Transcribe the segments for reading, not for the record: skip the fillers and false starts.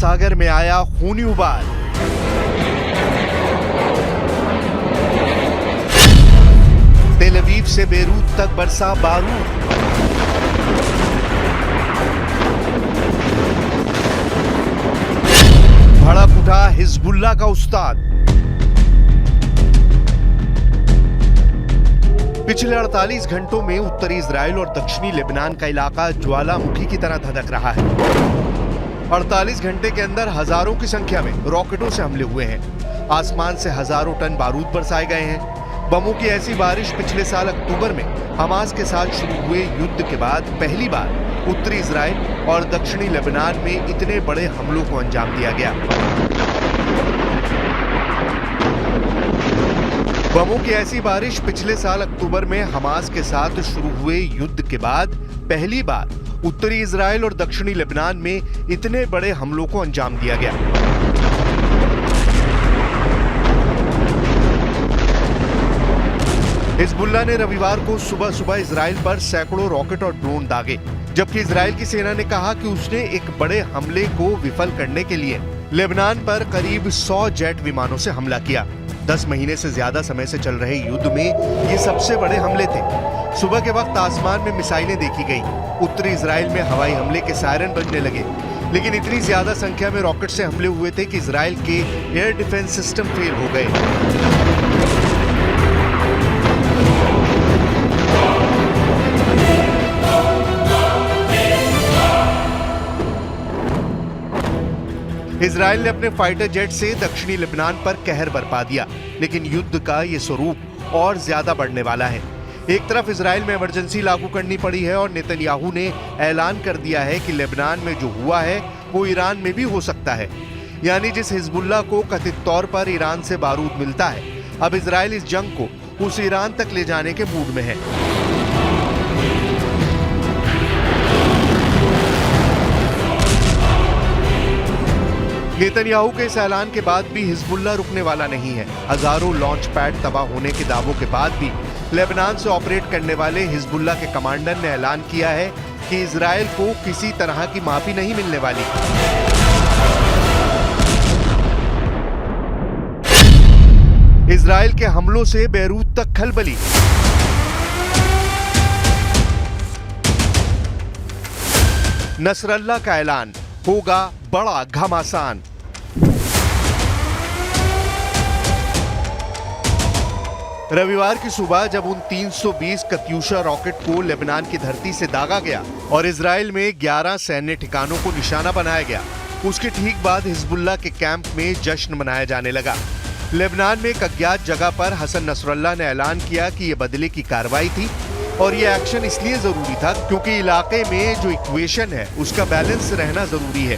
सागर में आया खूनी उबाल। तेल अवीव से बेरूत तक बरसा बारूद। भड़क उठा हिजबुल्लाह का उस्ताद। पिछले 48 घंटों में उत्तरी इजराइल और दक्षिणी लेबनान का इलाका ज्वालामुखी की तरह धधक रहा है। 48 घंटे के अंदर हजारों की संख्या में रॉकेटों से हमले हुए हैं। आसमान से हजारों टन बारूद बरसाए गए हैं। बमों की ऐसी बारिश पिछले साल अक्टूबर में हमास के साथ शुरू हुए युद्ध के बाद पहली बार उत्तरी इजराइल और दक्षिणी लेबनान में इतने बड़े हमलों को अंजाम दिया गया। बमों की ऐसी बारिश पिछले साल अक्टूबर में हमास के साथ शुरू हुए युद्ध के बाद पहली बार उत्तरी इजराइल और दक्षिणी लेबनान में इतने बड़े हमलों को अंजाम दिया गया। हिजबुल्लाह ने रविवार को सुबह सुबह इजराइल पर सैकड़ों रॉकेट और ड्रोन दागे, जबकि इजराइल की सेना ने कहा कि उसने एक बड़े हमले को विफल करने के लिए लेबनान पर करीब 100 जेट विमानों से हमला किया। 10 महीने से ज्यादा समय से चल रहे युद्ध में ये सबसे बड़े हमले थे। सुबह के वक्त आसमान में मिसाइलें देखी गई। उत्तरी इजराइल में हवाई हमले के सायरन बजने लगे, लेकिन इतनी ज्यादा संख्या में रॉकेट से हमले हुए थे कि इजराइल के एयर डिफेंस सिस्टम फेल हो गए। इजराइल ने अपने फाइटर जेट से दक्षिणी लेबनान पर कहर बरपा दिया, लेकिन युद्ध का ये स्वरूप और ज्यादा बढ़ने वाला है। एक तरफ इजराइल में इमरजेंसी लागू करनी पड़ी है और नेतन्याहू ने ऐलान कर दिया है कि लेबनान में जो हुआ है वो ईरान में भी हो सकता है। यानी जिस हिजबुल्लाह को कथित तौर पर ईरान से बारूद मिलता है, अब इजराइल इस जंग को उस ईरान तक ले जाने के मूड में है। नेतन्याहू के इस ऐलान के बाद भी हिजबुल्लाह रुकने वाला नहीं है। हजारों लॉन्च पैड तबाह होने के दावों के बाद भी लेबनान से ऑपरेट करने वाले हिजबुल्लाह के कमांडर ने ऐलान किया है कि इजराइल को किसी तरह की माफी नहीं मिलने वाली। इजराइल के हमलों से बेरूत तक खलबली। नसरल्लाह का ऐलान, होगा बड़ा घमासान। रविवार की सुबह जब उन 320 कत्यूशा रॉकेट को लेबनान की धरती से दागा गया और इजराइल में 11 सैन्य ठिकानों को निशाना बनाया गया, उसके ठीक बाद हिजबुल्लाह के कैंप में जश्न मनाया जाने लगा। लेबनान में एक अज्ञात जगह पर हसन नसरल्लाह ने ऐलान किया कि यह बदले की कार्रवाई थी और यह एक्शन इसलिए जरूरी था क्योंकि इलाके में जो इक्वेशन है उसका बैलेंस रहना जरूरी है।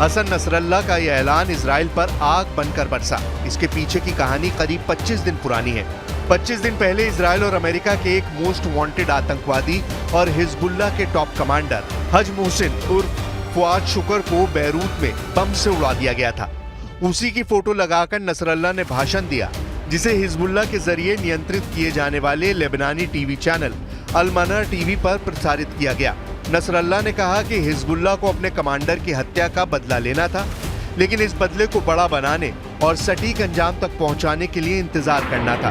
हसन नसरल्लाह का यह ऐलान इजराइल पर आग बनकर बरसा। इसके पीछे की कहानी करीब 25 दिन पुरानी है। 25 दिन पहले इजराइल और अमेरिका के एक मोस्ट वांटेड आतंकवादी और हिजबुल्लाह के टॉप कमांडर हज मोहसिन उर्फ फुआद शुक्र को बैरूत में बम से उड़ा दिया गया था। उसी की फोटो लगाकर नसरल्लाह ने भाषण दिया, जिसे हिजबुल्लाह के जरिए नियंत्रित किए जाने वाले लेबनानी टीवी चैनल अल-मना टीवी पर प्रसारित किया गया। नसरल्लाह ने कहा कि हिजबुल्लाह को अपने कमांडर की हत्या का बदला लेना था, लेकिन इस बदले को बड़ा बनाने और सटीक अंजाम तक पहुंचाने के लिए इंतजार करना था।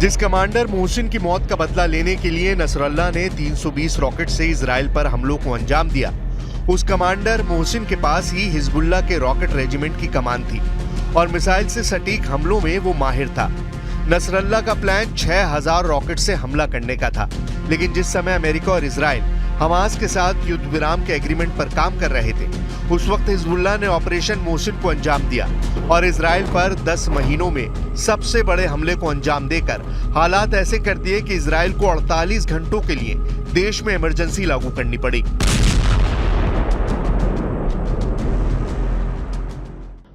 जिस कमांडर मोहसिन की मौत का बदला लेने के लिए नसरल्लाह ने 320 रॉकेट से इजराइल पर हमलों को अंजाम दिया, उस कमांडर मोहसिन के पास ही हिजबुल्लाह के रॉकेट रेजिमेंट की कमान थी और मिसाइल से सटीक हमलों में वो माहिर था। नसरल्ला का प्लान 6000 रॉकेट से हमला करने का था, लेकिन जिस समय अमेरिका और इजराइल हमास के साथ युद्ध विराम के एग्रीमेंट पर काम कर रहे थे, उस वक्त हिजबुल्लाह ने ऑपरेशन मोहसिन को अंजाम दिया और इजराइल पर 10 महीनों में सबसे बड़े हमले को अंजाम देकर हालात ऐसे कर दिए कि इजराइल को 48 घंटों के लिए देश में इमरजेंसी लागू करनी पड़ी।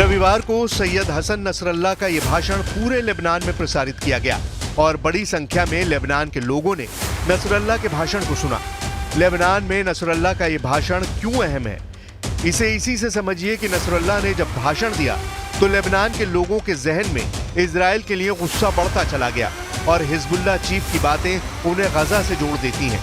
रविवार को सैयद हसन नसरल्ला का ये भाषण पूरे लेबनान में प्रसारित किया गया और बड़ी संख्या में लेबनान के लोगों ने नसरल्ला के भाषण को सुना। लेबनान में नसरल्ला का ये भाषण क्यों अहम है, इसे इसी से समझिए कि नसरल्ला ने जब भाषण दिया तो लेबनान के लोगों के जहन में इजराइल के लिए गुस्सा बढ़ता चला गया और हिजबुल्लाह चीफ की बातें उन्हें गजा से जोड़ देती हैं।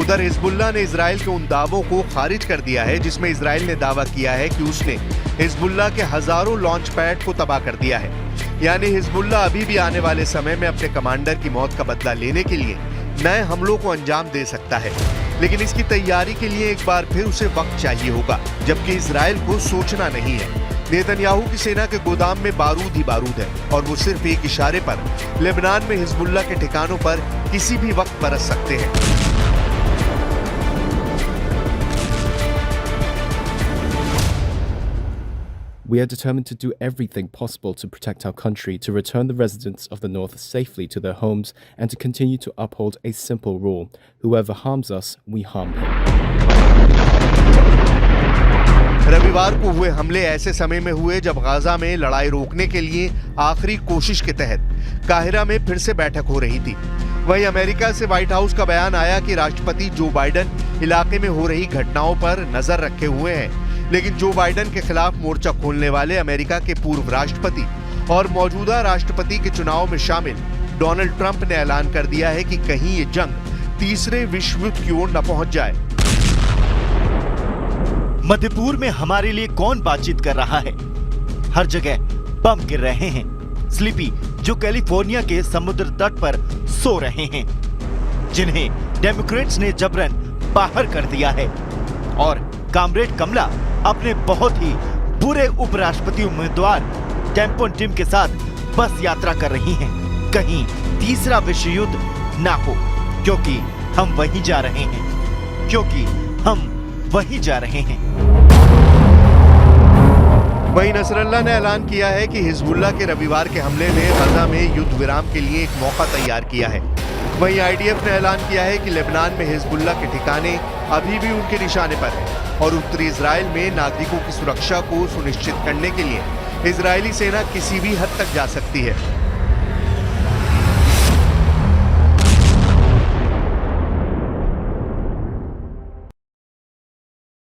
उधर हिजबुल्लाह ने इजराइल के उन दावों को खारिज कर दिया है जिसमें इजराइल ने दावा किया है कि उसने हिजबुल्लाह के हजारों लॉन्च पैड को तबाह कर दिया है। यानी हिजबुल्लाह अभी भी आने वाले समय में अपने कमांडर की मौत का बदला लेने के लिए नए हमलों को अंजाम दे सकता है, लेकिन इसकी तैयारी के लिए एक बार फिर उसे वक्त चाहिए होगा, जबकि इजराइल को सोचना नहीं है। नेतन्याहू की सेना के गोदाम में बारूद ही बारूद है और वो सिर्फ एक इशारे पर लेबनान में हिजबुल्लाह के ठिकानों पर किसी भी वक्त बरस सकते हैं। We are determined to do everything possible to protect our country, to return the residents of the North safely to their homes, and to continue to uphold a simple rule: whoever harms us, we harm him. रविवार को हुए हमले ऐसे समय में हुए जब Gaza में लड़ाई रोकने के लिए आखिरी कोशिश के तहत काहिरा में फिर से बैठक हो रही थी। वहीं अमेरिका से व्हाइट हाउस का बयान आया कि राष्ट्रपति जो बाइडेन इलाके में हो रही घटनाओं पर नजर रखे हुए हैं, लेकिन जो बाइडेन के खिलाफ मोर्चा खोलने वाले अमेरिका के पूर्व राष्ट्रपति और मौजूदा राष्ट्रपति के चुनाव में शामिल डोनाल्ड ट्रंप ने ऐलान कर दिया है कि कहीं ये जंग तीसरे विश्व युद्ध की ओर न पहुंच जाए। मध्यपूर में हमारे लिए कौन बातचीत कर रहा है? हर जगह बम गिर रहे हैं। स्लीपी जो कैलिफोर्निया के समुद्र तट पर सो रहे हैं, जिन्हें डेमोक्रेट्स ने जबरन बाहर कर दिया है, और कामरेड कमला अपने बहुत ही बुरे उपराष्ट्रपति उम्मीदवार टेम्पोन टिम के साथ बस यात्रा कर रही हैं। कहीं तीसरा विश्व युद्ध ना हो, क्योंकि हम वहीं जा रहे हैं, क्योंकि हम वहीं जा रहे हैं। वहीं नसरल्ला ने ऐलान किया है कि हिजबुल्लाह के रविवार के हमले ने गजा में युद्ध विराम के लिए एक मौका तैयार किया है। वहीं आईडीएफ ने ऐलान किया है कि लेबनान में हिजबुल्लाह के ठिकाने अभी भी उनके निशाने पर हैं और उत्तरी इजराइल में नागरिकों की सुरक्षा को सुनिश्चित करने के लिए इजरायली सेना किसी भी हद तक जा सकती है।